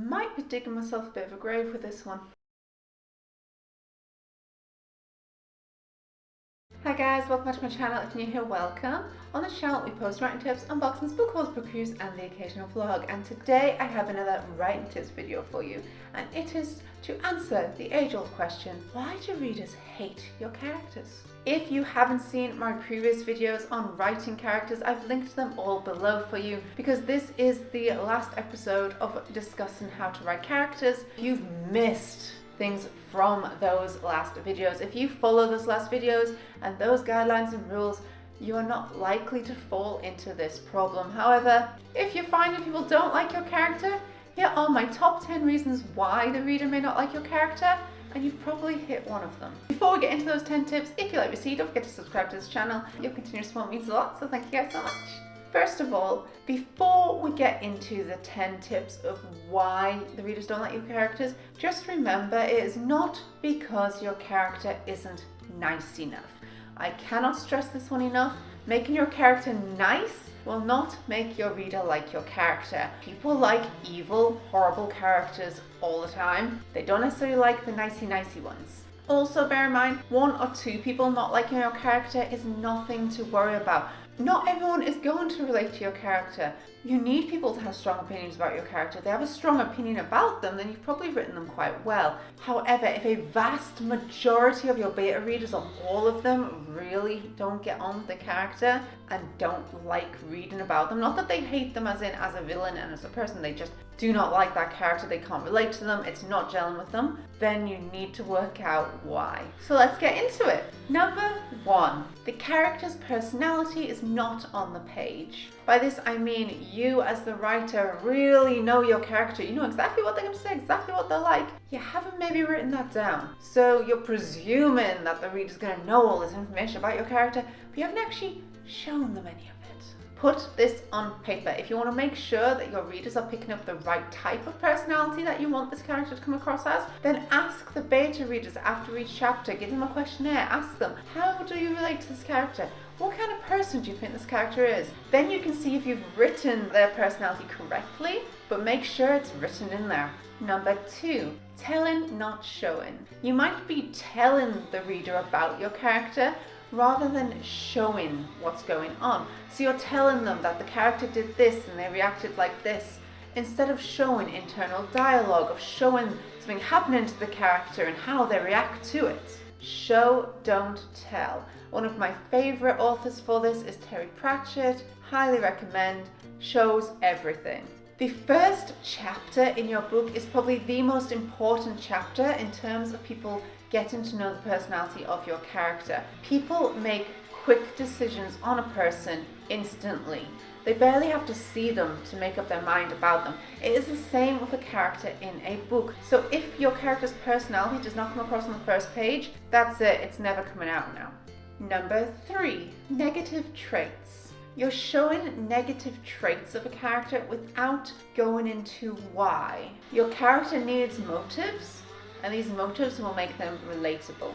might be digging myself a bit of a grave with this one. Hi guys, welcome back to my channel. If you're new here, welcome. On this channel we post writing tips, unboxings, book hauls, book reviews and the occasional vlog, and today I have another writing tips video for you, and it is to answer the age-old question, why do readers hate your characters? If you haven't seen my previous videos on writing characters, I've linked them all below for you, because this is the last episode of discussing how to write characters. If you've missed things from those last videos, if you follow those last videos and those guidelines and rules, you are not likely to fall into this problem. However, if you find that people don't like your character, here are my top 10 reasons why the reader may not like your character, and you've probably hit one of them. Before we get into those 10 tips, if you like what you see, don't forget to subscribe to this channel. Your continuous support means a lot, so thank you guys so much. First of all, before we get into the 10 tips of why the readers don't like your characters, just remember it is not because your character isn't nice enough. I cannot stress this one enough. Making your character nice will not make your reader like your character. People like evil, horrible characters all the time. They don't necessarily like the nicey ones. Also bear in mind, 1 or 2 people not liking your character is nothing to worry about. Not everyone is going to relate to your character. You need people to have strong opinions about your character. If they have a strong opinion about them, then you've probably written them quite well. However, if a vast majority of your beta readers, or all of them, really don't get on with the character and don't like reading about them, not that they hate them as in as a villain and as a person, they just do not like that character, they can't relate to them, it's not gelling with them, then you need to work out why. So let's get into it. Number 1, the character's personality is not on the page. By this I mean you as the writer really know your character. You know exactly what they're going to say, exactly what they're like. You haven't maybe written that down. So you're presuming that the reader's going to know all this information about your character, but you haven't actually shown them any of it. Put this on paper. If you want to make sure that your readers are picking up the right type of personality that you want this character to come across as, then ask the beta readers after each chapter, give them a questionnaire, ask them, how do you relate to this character? What kind of person do you think this character is? Then you can see if you've written their personality correctly, but make sure it's written in there. Number 2, telling, not showing. You might be telling the reader about your character rather than showing what's going on. So you're telling them that the character did this and they reacted like this, instead of showing internal dialogue, of showing something happening to the character and how they react to it. Show, don't tell. One of my favorite authors for this is Terry Pratchett. Highly recommend. Shows everything. The first chapter in your book is probably the most important chapter in terms of people getting to know the personality of your character. People make quick decisions on a person instantly. They barely have to see them to make up their mind about them. It is the same with a character in a book. So if your character's personality does not come across on the first page, that's it, it's never coming out now. Number 3, negative traits. You're showing negative traits of a character without going into why. Your character needs motives, and these motives will make them relatable.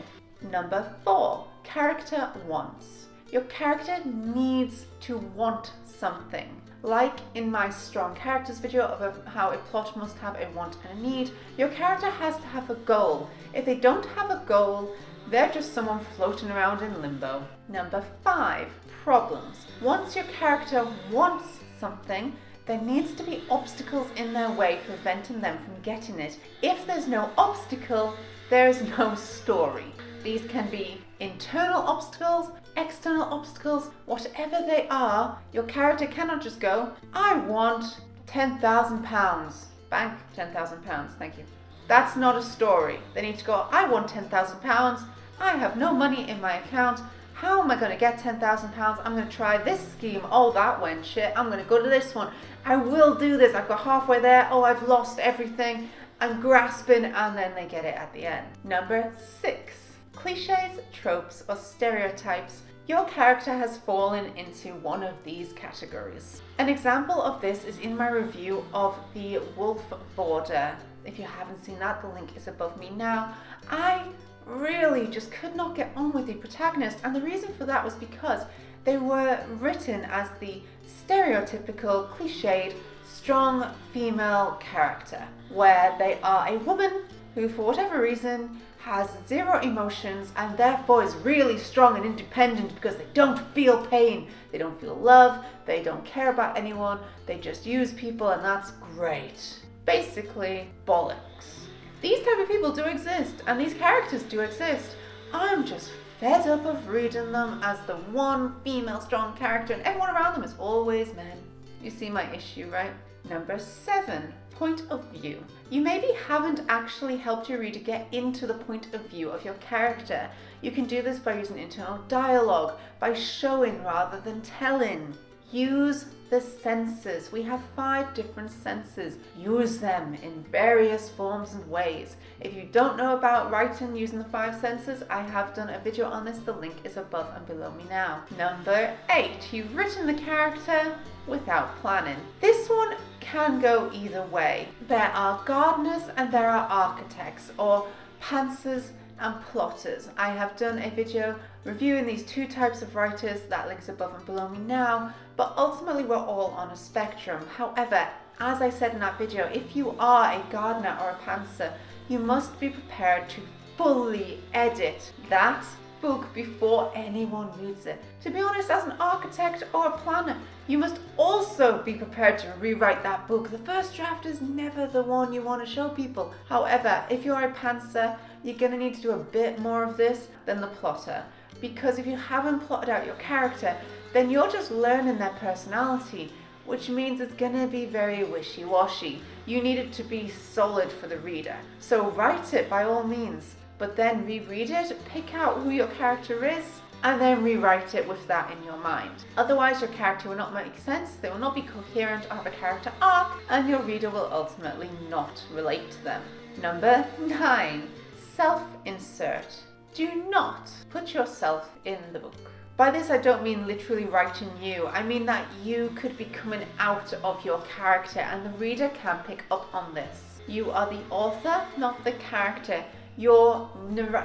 Number 4, character wants. Your character needs to want something. Like in my strong characters video of how a plot must have a want and a need, your character has to have a goal. If they don't have a goal, they're just someone floating around in limbo. Number 5, problems. Once your character wants something, there needs to be obstacles in their way preventing them from getting it. If there's no obstacle, there is no story. These can be internal obstacles, external obstacles, whatever they are. Your character cannot just go, I want £10,000. Bank £10,000, thank you. That's not a story. They need to go, I want £10,000. I have no money in my account. How am I going to get £10,000? I'm going to try this scheme. Oh, that went shit. I'm going to go to this one. I will do this. I've got halfway there. Oh, I've lost everything. I'm grasping, and then they get it at the end. Number 6, cliches, tropes, or stereotypes. Your character has fallen into one of these categories. An example of this is in my review of The Wolf Border. If you haven't seen that, the link is above me now. I really just could not get on with the protagonist, and the reason for that was because they were written as the stereotypical, cliched strong female character, where they are a woman who, for whatever reason, has zero emotions and therefore is really strong and independent because they don't feel pain, they don't feel love, they don't care about anyone, they just use people, and that's great. Basically, bollocks. These type of people do exist, and these characters do exist. I'm just fed up of reading them as the one female strong character and everyone around them is always men. You see my issue, right? Number 7, point of view. You maybe haven't actually helped your reader get into the point of view of your character. You can do this by using internal dialogue, by showing rather than telling. Use the senses. We have 5 different senses. Use them in various forms and ways. If you don't know about writing using the 5 senses, I have done a video on this. The link is above and below me now. Number 8, you've written the character without planning. This one can go either way. There are gardeners and there are architects, or pantsers and plotters. I have done a video reviewing these 2 types of writers. That link is above and below me now, but ultimately we're all on a spectrum. However, as I said in that video, if you are a gardener or a pantser, you must be prepared to fully edit that book before anyone reads it. To be honest, as an architect or a planner, you must also be prepared to rewrite that book. The first draft is never the one you want to show people. However, if you're a pantser, you're going to need to do a bit more of this than the plotter, because if you haven't plotted out your character, then you're just learning their personality, which means it's going to be very wishy-washy. You need it to be solid for the reader. So write it by all means, but then reread it, pick out who your character is, and then rewrite it with that in your mind. Otherwise, your character will not make sense, they will not be coherent or have a character arc, and your reader will ultimately not relate to them. Number 9, self-insert. Do not put yourself in the book. By this, I don't mean literally writing you. I mean that you could be coming out of your character, and the reader can pick up on this. You are the author, not the character. Your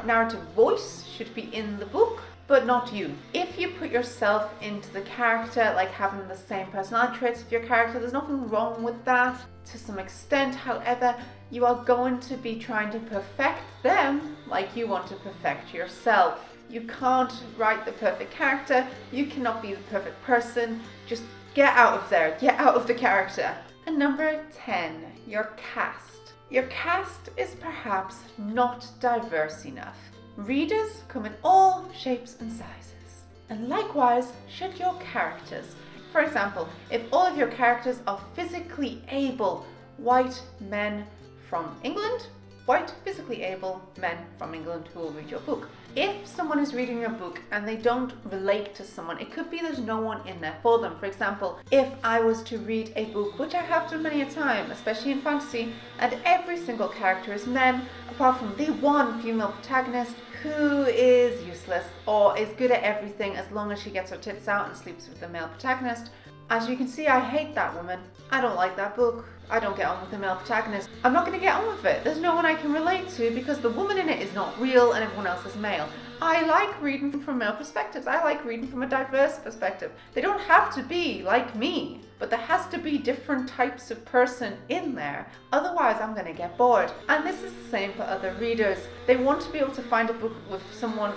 narrative voice should be in the book, but not you. If you put yourself into the character, like having the same personality traits of your character, there's nothing wrong with that to some extent. However, you are going to be trying to perfect them like you want to perfect yourself. You can't write the perfect character. You cannot be the perfect person. Just get out of there. Get out of the character. And number 10, your cast. Your cast is perhaps not diverse enough. Readers come in all shapes and sizes. And likewise should your characters. For example, if all of your characters are physically able white men from England, white physically able men from England who will read your book. If someone is reading your book and they don't relate to someone, it could be there's no one in there for them. For example, if I was to read a book, which I have done many a time, especially in fantasy, and every single character is men, apart from the one female protagonist who is useless or is good at everything as long as she gets her tits out and sleeps with the male protagonist. As you can see, I hate that woman. I don't like that book. I don't get on with the male protagonist. I'm not going to get on with it. There's no one I can relate to because the woman in it is not real and everyone else is male. I like reading from male perspectives. I like reading from a diverse perspective. They don't have to be like me, but there has to be different types of person in there. Otherwise, I'm going to get bored. And this is the same for other readers. They want to be able to find a book with someone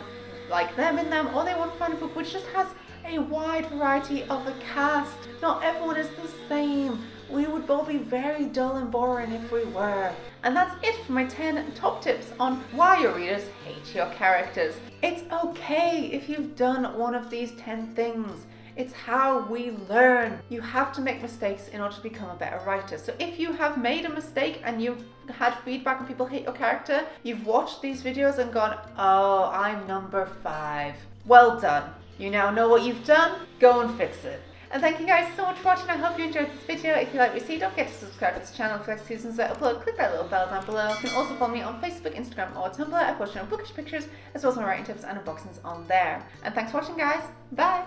like them in them, or they want to find a book which just has a wide variety of a cast. Not everyone is the same. We would all be very dull and boring if we were. And that's it for my 10 top tips on why your readers hate your characters. It's okay if you've done one of these 10 things. It's how we learn. You have to make mistakes in order to become a better writer. So if you have made a mistake and you've had feedback and people hate your character, you've watched these videos and gone, oh, I'm number 5. Well done. You now know what you've done. Go and fix it. And thank you guys so much for watching. I hope you enjoyed this video. If you like what you see, don't forget to subscribe to this channel for next seasons that upload. Click that little bell down below. You can also follow me on Facebook, Instagram or Tumblr. I post bookish pictures as well as my writing tips and unboxings on there. And thanks for watching, guys. Bye.